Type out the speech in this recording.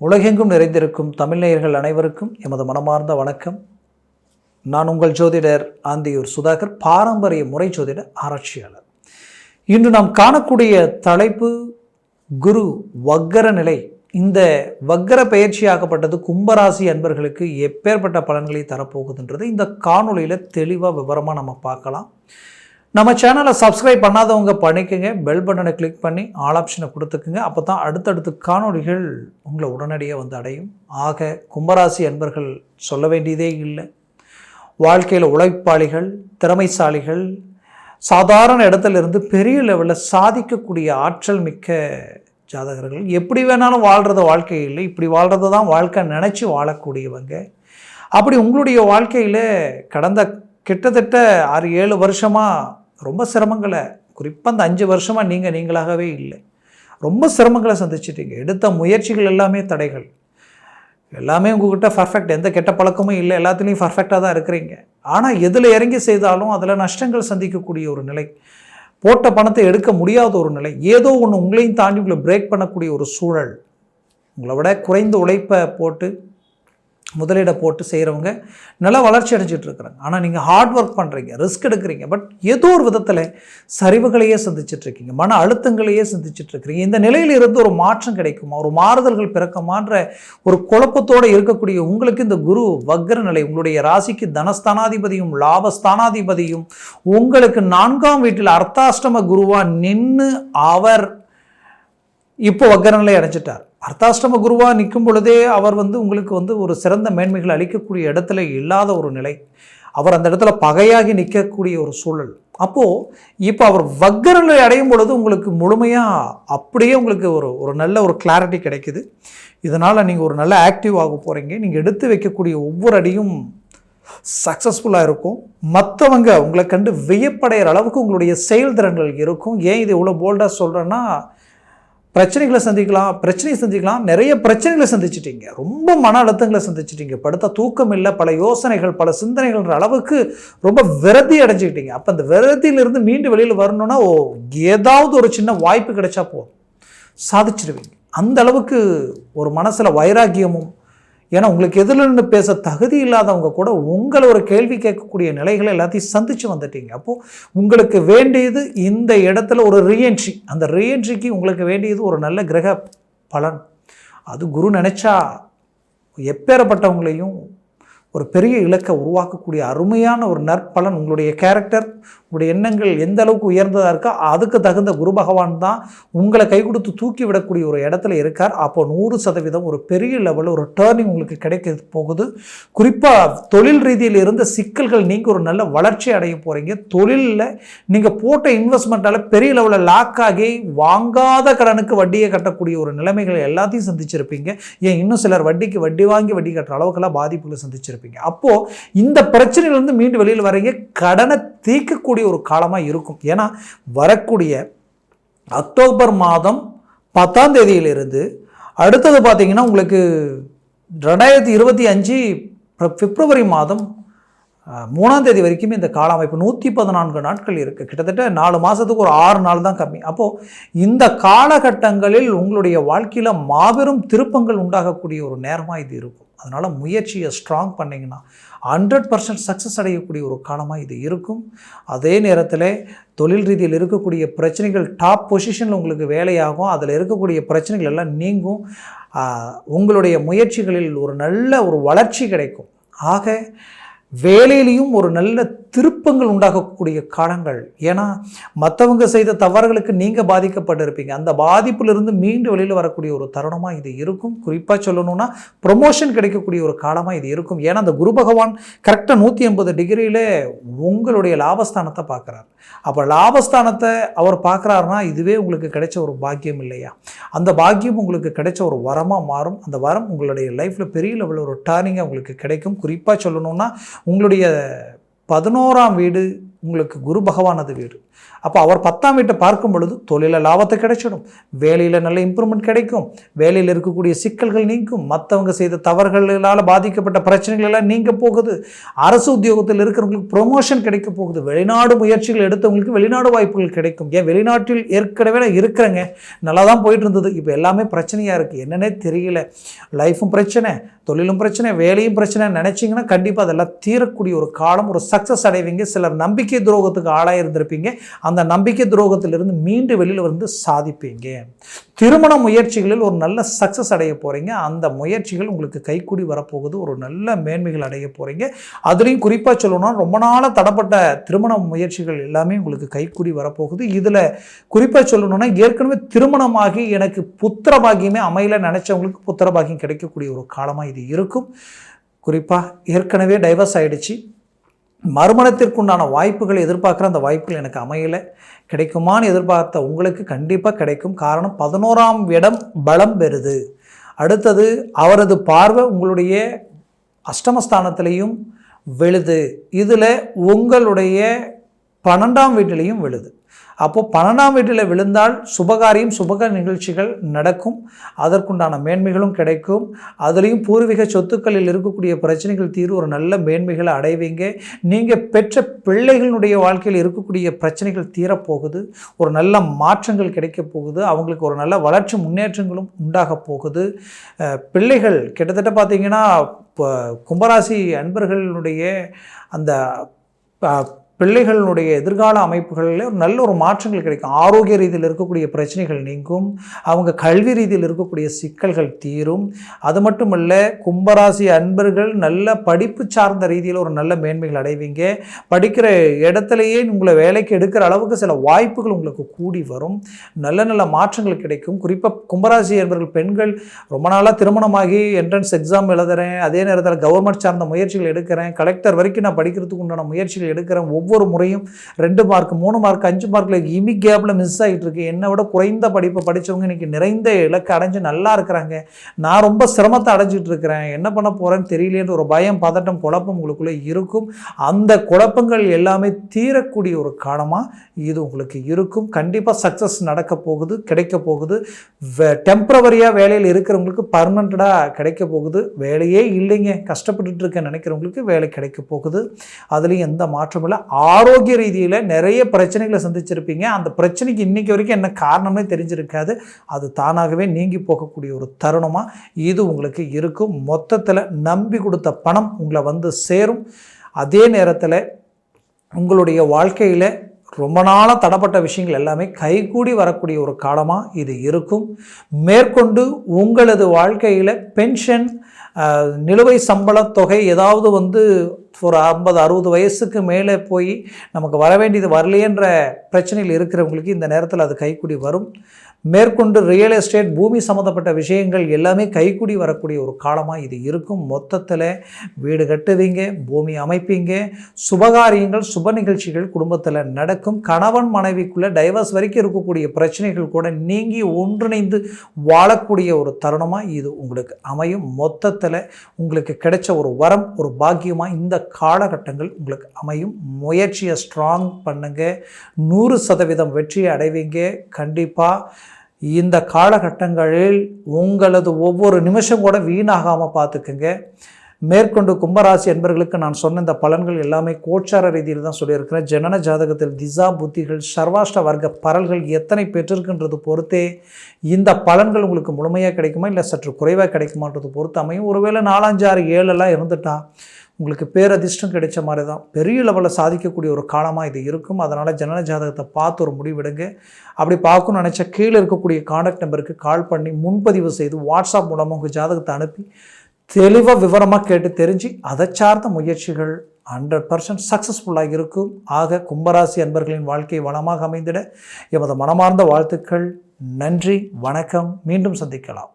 உலகெங்கும் நிறைந்திருக்கும் தமிழ் நேயர்கள் அனைவருக்கும் எமது மனமார்ந்த வணக்கம். நான் உங்கள் ஜோதிடர் ஆந்தியூர் சுதாகர், பாரம்பரிய முறை ஜோதிட ஆராய்ச்சியாளர். இன்று நாம் காணக்கூடிய தலைப்பு குரு வக்கர நிலை. இந்த வக்கர பயிற்சியாகப்பட்டது கும்பராசி அன்பர்களுக்கு எப்பேற்பட்ட பலன்களை தரப்போகுதுன்றது இந்த காணொலியில் தெளிவாக விவரமாக நம்ம பார்க்கலாம். நம்ம சேனலை சப்ஸ்கிரைப் பண்ணாதவங்க பண்ணிக்கோங்க, பெல் பட்டனை கிளிக் பண்ணி ஆல் ஆப்ஷனை கொடுத்துக்குங்க. அப்போ தான் அடுத்தடுத்து காணொலிகள் உங்களை உடனடியாக வந்து அடையும். ஆக கும்பராசி அன்பர்கள் சொல்ல வேண்டியதே இல்லை. வாழ்க்கையில் உழைப்பாளிகள், திறமைசாலிகள், சாதாரண இடத்துலேருந்து பெரிய லெவலில் சாதிக்கக்கூடிய ஆற்றல் மிக்க ஜாதகர்கள். எப்படி வேணாலும் வாழ்கிறத வாழ்க்கை இல்லை, இப்படி வாழ்கிறத தான் வாழ்க்கை நினச்சி வாழக்கூடியவங்க. அப்படி உங்களுடைய வாழ்க்கையில் கடந்த கிட்டத்தட்ட 6-7 வருஷமாக ரொம்ப சிரமங்களை, குறிப்பாக அந்த 5 வருஷமாக நீங்களாகவே இல்லை, ரொம்ப சிரமங்களை சந்திச்சிட்டீங்க. எடுத்த முயற்சிகள் எல்லாமே தடைகள். எல்லாமே உங்கள்கிட்ட பர்ஃபெக்ட், எந்த கெட்ட பழக்கமும் இல்லை, எல்லாத்துலேயும் பர்ஃபெக்டாக தான் இருக்கிறீங்க. ஆனால் எதில் இறங்கி செய்தாலும் அதில் நஷ்டங்கள் சந்திக்கக்கூடிய ஒரு நிலை, போட்ட பணத்தை எடுக்க முடியாத ஒரு நிலை, ஏதோ ஒன்று உங்களையும் தாண்டி உங்களை பிரேக் பண்ணக்கூடிய ஒரு சூழல். உங்களை விட குறைந்த உழைப்பை போட்டு முதலீடை போட்டு செய்கிறவங்க நல்லா வளர்ச்சி அடைஞ்சிட்டு இருக்கிறாங்க. ஆனால் நீங்கள் ஹார்ட் ஒர்க் பண்ணுறீங்க, ரிஸ்க் எடுக்கிறீங்க, பட் ஏதோ ஒரு விதத்தில் சரிவுகளையே சந்திச்சிட்ருக்கீங்க, மன அழுத்தங்களையே சந்திச்சிட்ருக்கிறீங்க. இந்த நிலையில் இருந்து ஒரு மாற்றம் கிடைக்குமா, ஒரு மாறுதல்கள் பிறக்குமான்ற ஒரு குழப்பத்தோடு இருக்கக்கூடிய உங்களுக்கு இந்த குரு வக்கர நிலை, உங்களுடைய ராசிக்கு தனஸ்தானாதிபதியும் லாபஸ்தானாதிபதியும் உங்களுக்கு 4ஆம் வீட்டில் அர்த்தாஷ்டம குருவாக நின்று அவர் இப்போ வக்கர நிலை அடைஞ்சிட்டார். அர்த்தாஷ்டம குருவாக நிற்கும் பொழுதே அவர் உங்களுக்கு ஒரு சிறந்த மேன்மைகள் அளிக்கக்கூடிய இடத்துல இல்லாத ஒரு நிலை. அவர் அந்த இடத்துல பகையாகி நிற்கக்கூடிய ஒரு சூழல். அப்போது இப்போ அவர் வக்கர நிலை அடையும் பொழுது உங்களுக்கு முழுமையாக அப்படியே உங்களுக்கு ஒரு நல்ல ஒரு கிளாரிட்டி கிடைக்குது. இதனால் நீங்கள் ஒரு நல்ல ஆக்டிவ் ஆக போகிறீங்க. நீங்கள் எடுத்து வைக்கக்கூடிய ஒவ்வொரு அடியும் சக்ஸஸ்ஃபுல்லாக இருக்கும். மற்றவங்க உங்களை கண்டு வியப்படைகிற அளவுக்கு உங்களுடைய செயல்திறன்கள் இருக்கும். ஏன் இது இவ்வளோ போல்டாக சொல்கிறேன்னா, பிரச்சனைகளை சந்திக்கலாம். நிறைய பிரச்சனைகளை சந்திச்சிட்டீங்க, ரொம்ப மன அழுத்தங்களை சந்திச்சிட்டீங்க, படுத்த தூக்கம் இல்லை, பல யோசனைகள், பல சிந்தனைகள்ன்ற அளவுக்கு ரொம்ப விரதி அடைஞ்சிக்கிட்டீங்க. அப்போ அந்த விரதியிலிருந்து மீண்டு வெளியில் வரணும்னா ஏதாவது ஒரு சின்ன வாய்ப்பு கிடைச்சா போதும், சாதிச்சிடுவீங்க. அந்த அளவுக்கு ஒரு மனசில் வைராக்கியமும், ஏன்னா உங்களுக்கு எதிரிலிருந்து பேச தகுதி இல்லாதவங்க கூட உங்களை ஒரு கேள்வி கேட்கக்கூடிய நிலைகளை எல்லாத்தையும் சந்தித்து வந்துட்டீங்க. அப்போது உங்களுக்கு வேண்டியது இந்த இடத்துல ஒரு ரீஎன்ட்ரி. அந்த ரீஎன்ட்ரிக்கு உங்களுக்கு வேண்டியது ஒரு நல்ல கிரக பலன். அது குரு நினச்சா எப்பேறப்பட்டவங்களையும் ஒரு பெரிய இலக்கை உருவாக்கக்கூடிய அருமையான ஒரு நற்பலன். உங்களுடைய கேரக்டர், உங்களுடைய எண்ணங்கள் எந்த அளவுக்கு உயர்ந்ததாக இருக்கோ அதுக்கு தகுந்த குரு பகவான் தான் உங்களை கை கொடுத்து தூக்கி விடக்கூடிய ஒரு இடத்துல இருக்கார். அப்போ 100% ஒரு பெரிய லெவலில் ஒரு டேர்னிங் உங்களுக்கு கிடைக்க போகுது. குறிப்பாக தொழில் ரீதியில் இருந்த சிக்கல்கள் நீங்கள் ஒரு நல்ல வளர்ச்சி அடைய போகிறீங்க. தொழிலில் நீங்கள் போட்ட இன்வெஸ்ட்மெண்ட்டால் பெரிய லெவலில் லாக் ஆகி வாங்காத கடனுக்கு வட்டியை கட்டக்கூடிய ஒரு நிலைமைகள் எல்லாத்தையும் சந்திச்சிருப்பீங்க. ஏன் இன்னும் சிலர் வட்டிக்கு வட்டி வாங்கி வட்டி கட்டுற அளவுக்கெல்லாம் பாதிப்புகளை சந்திச்சிருப்பீங்க. அப்போது இந்த பிரச்சனையிலிருந்து மீண்டு வெளியில் வரீங்க. கடனை தீர்க்கக்கூடிய ஒரு காலமாக இருக்கும். ஏன்னா வரக்கூடிய அக்டோபர் மாதம் 10ஆம் தேதியிலிருந்து அடுத்தது பார்த்தீங்கன்னா உங்களுக்கு 2025 பிப்ரவரி மாதம் 3ஆம் தேதி வரைக்குமே இந்த கால அமைப்பு 114 நாட்கள் இருக்குது. கிட்டத்தட்ட 4 மாதத்துக்கு ஒரு 6 நாள் தான் கம்மி. அப்போது இந்த காலகட்டங்களில் உங்களுடைய வாழ்க்கையில் மாபெரும் திருப்பங்கள் உண்டாகக்கூடிய ஒரு நேரமாக இது இருக்கும். அதனால் முயற்சியை ஸ்ட்ராங் பண்ணிங்கன்னா 100% சக்ஸஸ் அடையக்கூடிய ஒரு காலமாக இது இருக்கும். அதே நேரத்தில் தொழில் ரீதியில் இருக்கக்கூடிய பிரச்சனைகள் டாப் பொசிஷனில் உங்களுக்கு வேலையாகும். அதில் இருக்கக்கூடிய பிரச்சனைகள் எல்லாம் நீங்கும். உங்களுடைய முயற்சிகளில் ஒரு நல்ல ஒரு வளர்ச்சி கிடைக்கும். ஆக வேலையிலையும் ஒரு நல்ல திருப்பங்கள் உண்டாகக்கூடிய காலங்கள். ஏன்னா மற்றவங்க செய்த தவறுகளுக்கு நீங்கள் பாதிக்கப்பட்டிருப்பீங்க. அந்த பாதிப்பிலிருந்து மீண்டு வெளியில் வரக்கூடிய ஒரு தருணமாக இது இருக்கும். குறிப்பாக சொல்லணும்னா ப்ரொமோஷன் கிடைக்கக்கூடிய ஒரு காலமாக இது இருக்கும். ஏன்னா அந்த குரு பகவான் கரெக்டாக 180 டிகிரியில் உங்களுடைய லாபஸ்தானத்தை பார்க்குறார். அப்போ லாபஸ்தானத்தை அவர் பார்க்குறாருனா இதுவே உங்களுக்கு கிடைச்ச ஒரு பாக்கியம் இல்லையா? அந்த பாக்கியம் உங்களுக்கு கிடைச்ச ஒரு வரமாக மாறும். அந்த வரம் உங்களுடைய லைஃப்பில் பெரிய லெவலில் ஒரு டர்னிங்காக உங்களுக்கு கிடைக்கும். குறிப்பாக சொல்லணும்னா உங்களுடைய 11ஆம் வீடு உங்களுக்கு குரு பகவானது வீடு. அப்போ அவர் 10ஆம் வீட்டை பார்க்கும் பொழுது தொழிலில் லாபத்தை கிடைச்சிடும், வேலையில் நல்ல இம்ப்ரூவ்மெண்ட் கிடைக்கும், வேலையில் இருக்கக்கூடிய சிக்கல்கள் நீங்கும், மற்றவங்க செய்த தவறுகளால் பாதிக்கப்பட்ட பிரச்சனைகள் எல்லாம் நீங்க போகுது, அரசு உத்தியோகத்தில் இருக்கிறவங்களுக்கு ப்ரொமோஷன் கிடைக்க போகுது, வெளிநாடு முயற்சிகள் எடுத்தவங்களுக்கு வெளிநாடு வாய்ப்புகள் கிடைக்கும். ஏன் வெளிநாட்டில் ஏற்கனவே நான் இருக்கிறேங்க, நல்லா தான் போயிட்டு இருந்தது, இப்போ எல்லாமே பிரச்சனையாக இருக்குது, என்னன்னே தெரியல, லைஃப்பும் பிரச்சனை, தொழிலும் பிரச்சனை, வேலையும் பிரச்சனை நினச்சிங்கன்னா கண்டிப்பாக அதெல்லாம் தீரக்கூடிய ஒரு காலம், ஒரு சக்ஸஸ் அடைவீங்க. சிலர் நம்பிக்கை துரோகத்துக்கு ஆளாக இருந்திருப்பீங்க, அந்த நம்பிக்கை துரோகத்திலிருந்து மீண்டு வெளியில் வந்து சாதிப்பீங்க. திருமண முயற்சிகளில் ஒரு நல்ல சக்ஸஸ் அடைய போகிறீங்க, அந்த முயற்சிகள் உங்களுக்கு கைக்கூடி வரப்போகுது, ஒரு நல்ல மேன்மைகள் அடைய போகிறீங்க. அதுலேயும் குறிப்பாக சொல்லணும்னா ரொம்ப நாளாக தடப்பட்ட திருமண முயற்சிகள் எல்லாமே உங்களுக்கு கைக்கூடி வரப்போகுது. இதில் குறிப்பாக சொல்லணும்னா ஏற்கனவே திருமணமாகி எனக்கு புத்திர பாக்கியமே அமையல நினச்சவங்களுக்கு புத்திர பாக்கியம் கிடைக்கக்கூடிய ஒரு காலமாக இது இருக்கும். குறிப்பாக ஏற்கனவே டைவர்ஸ் ஆகிடுச்சு, மறுமணத்திற்குண்டான வாய்ப்புகளை எதிர்பார்க்குற அந்த வாய்ப்புகள் எனக்கு அமையலை, கிடைக்குமான்னு எதிர்பார்த்த உங்களுக்கு கண்டிப்பாக கிடைக்கும். காரணம் 11ஆம் இடம் பலம் பெறுது. அடுத்தது அவரது பார்வை உங்களுடைய அஷ்டமஸ்தானத்திலையும் விழுது, இதில் உங்களுடைய 12ஆம் வீட்டிலையும் விழுது. அப்போது 12ஆம் வீட்டில் விழுந்தால் சுபகாரியம் சுபக நிகழ்ச்சிகள் நடக்கும், அதற்குண்டான மேன்மைகளும் கிடைக்கும். அதுலேயும் பூர்வீக சொத்துக்களில் இருக்கக்கூடிய பிரச்சனைகள் தீர்வு, ஒரு நல்ல மேன்மைகளை அடைவீங்க. நீங்கள் பெற்ற பிள்ளைகளுடைய வாழ்க்கையில் இருக்கக்கூடிய பிரச்சனைகள் தீரப்போகுது, ஒரு நல்ல மாற்றங்கள் கிடைக்க போகுது, அவங்களுக்கு ஒரு நல்ல வளர்ச்சி முன்னேற்றங்களும் உண்டாக போகுது. பிள்ளைகள் கிட்டத்தட்ட பார்த்திங்கன்னா இப்போ கும்பராசி அன்பர்களுடைய அந்த பிள்ளைகளுடைய எதிர்கால அமைப்புகளில் ஒரு நல்ல ஒரு மாற்றங்கள் கிடைக்கும். ஆரோக்கிய ரீதியில் இருக்கக்கூடிய பிரச்சனைகள் நீங்கும், அவங்க கல்வி ரீதியில் இருக்கக்கூடிய சிக்கல்கள் தீரும். அது மட்டுமல்ல, கும்பராசி அன்பர்கள் நல்ல படிப்பு சார்ந்த ரீதியில் ஒரு நல்ல மேன்மைகள் அடைவீங்க. படிக்கிற இடத்துலையே உங்களை வேலைக்கு எடுக்கிற அளவுக்கு சில வாய்ப்புகள் உங்களுக்கு கூடி வரும், நல்ல நல்ல மாற்றங்கள் கிடைக்கும். குறிப்பாக கும்பராசி அன்பர்கள் பெண்கள் ரொம்ப நாளாக திருமணமாகி என்ட்ரன்ஸ் எக்ஸாம் எழுதுகிறேன், அதே நேரத்தில் கவர்மெண்ட் சார்ந்த முயற்சிகள் எடுக்கிறேன், கலெக்டர் வரைக்கும் நான் படிக்கிறதுக்கு உண்டான முயற்சிகள் எடுக்கிறேன், ஒவ்வொரு முறையும் 2 மார்க் 3 மார்க் 5 மார்க்கில் இமி கேப்பில் மிஸ் ஆகிட்டு இருக்கு, என்னை விட குறைந்த படிப்பை படித்தவங்க இன்றைக்கி நிறைந்த இலக்கு அடைஞ்சு நல்லா இருக்கிறாங்க, நான் ரொம்ப சிரமத்தை அடைஞ்சிட்டு இருக்கிறேன், என்ன பண்ண போகிறேன்னு தெரியலேன்ற ஒரு பயம் பதட்டம் குழப்பம் உங்களுக்குள்ளே இருக்கும். அந்த குழப்பங்கள் எல்லாமே தீரக்கூடிய ஒரு காலமாக இது உங்களுக்கு இருக்கும். கண்டிப்பாக சக்ஸஸ் நடக்க போகுது, கிடைக்க போகுது. டெம்பரவரியாக வேலையில் இருக்கிறவங்களுக்கு பர்மனெண்ட்டாக கிடைக்க போகுது. வேலையே இல்லைங்க, கஷ்டப்பட்டுட்டு இருக்க நினைக்கிறவங்களுக்கு வேலை கிடைக்க போகுது, அதுலேயும் எந்த மாற்றமும் இல்லை. ஆரோக்கிய ரீதியில் நிறைய பிரச்சனைகளை சந்திச்சிருப்பீங்க, அந்த பிரச்சனைக்கு இன்றைக்கி வரைக்கும் என்ன காரணமே தெரிஞ்சிருக்காது, அது தானாகவே நீங்கி போகக்கூடிய ஒரு தருணமாக இது உங்களுக்கு இருக்கும். மொத்தத்தில் நம்பி கொடுத்த பணம் உங்களை வந்து சேரும். அதே நேரத்தில் உங்களுடைய வாழ்க்கையில் ரொம்ப நாளாக தடப்பட்ட விஷயங்கள் எல்லாமே கைகூடி வரக்கூடிய ஒரு காலமாக இது இருக்கும். மேற்கொண்டு உங்களது வாழ்க்கையில் பென்ஷன், நிலுவை சம்பள தொகை ஏதாவது வந்து ஒரு 50-60 வயசுக்கு மேலே போய் நமக்கு வர வேண்டியது வரலையன்ற பிரச்சனையில் இருக்கிறவங்களுக்கு இந்த நேரத்தில் அது கைக்கூடி வரும். மேற்கொண்டு ரியல் எஸ்டேட் பூமி சம்மந்தப்பட்ட விஷயங்கள் எல்லாமே கைக்கூடி வரக்கூடிய ஒரு காலமாக இது இருக்கும். மொத்தத்தில் வீடு கட்டுவீங்க, பூமி அமைப்பீங்க, சுபகாரியங்கள் சுப நிகழ்ச்சிகள் குடும்பத்தில் நடக்கும். கணவன் மனைவிக்குள்ளே டைவர்ஸ் வரைக்கும் இருக்கக்கூடிய பிரச்சனைகள் கூட நீங்கி ஒன்றிணைந்து வாழக்கூடிய ஒரு தருணமாக இது உங்களுக்கு அமையும். மொத்தத்தில் உங்களுக்கு கிடைச்ச ஒரு வரம், ஒரு பாக்கியமாக இந்த காலகட்டங்கள் உங்களுக்கு அமையும். முயற்சியை ஸ்ட்ராங் பண்ணுங்க, 100% வெற்றியை அடைவீங்க. கண்டிப்பாக இந்த காலகட்டங்களில் உங்களது ஒவ்வொரு நிமிஷம் கூட வீணாகாமல் பார்த்துக்குங்க. மேற்கொண்டு கும்பராசி என்பவர்களுக்கு நான் சொன்ன இந்த பலன்கள் எல்லாமே கோச்சார ரீதியில் தான் சொல்லியிருக்கிறேன். ஜனன ஜாதகத்தில் திசா புத்திகள் சர்வாஷ்ட வர்க்க பரல்கள் எத்தனை பெற்றிருக்கின்றது பொறுத்தே இந்த பலன்கள் உங்களுக்கு முழுமையாக கிடைக்குமா இல்லை சற்று குறைவாக கிடைக்குமான்றது பொறுத்து அமையும். ஒருவேளை 4, 5, 6, 7 இருந்துட்டா உங்களுக்கு பேரதிர்ஷ்டம் கிடைச்ச மாதிரி தான், பெரிய லெவலில் சாதிக்கக்கூடிய ஒரு காலமாக இது இருக்கும். அதனால் ஜனன ஜாதகத்தை பார்த்து ஒரு முடிவெடுங்க. அப்படி பார்க்கணும்னு நினச்சா கீழே இருக்கக்கூடிய கான்டாக்ட் நம்பருக்கு கால் பண்ணி முன்பதிவு செய்து வாட்ஸ்அப் மூலமாக உங்கள் ஜாதகத்தை அனுப்பி தெளிவாக விவரமாக கேட்டு தெரிஞ்சு அதை சார்ந்த முயற்சிகள் 100% சக்ஸஸ்ஃபுல்லாக இருக்கும். ஆக கும்பராசி அன்பர்களின் வாழ்க்கை வளமாக அமைந்திட எமது மனமார்ந்த வாழ்த்துக்கள். நன்றி, வணக்கம். மீண்டும் சந்திக்கலாம்.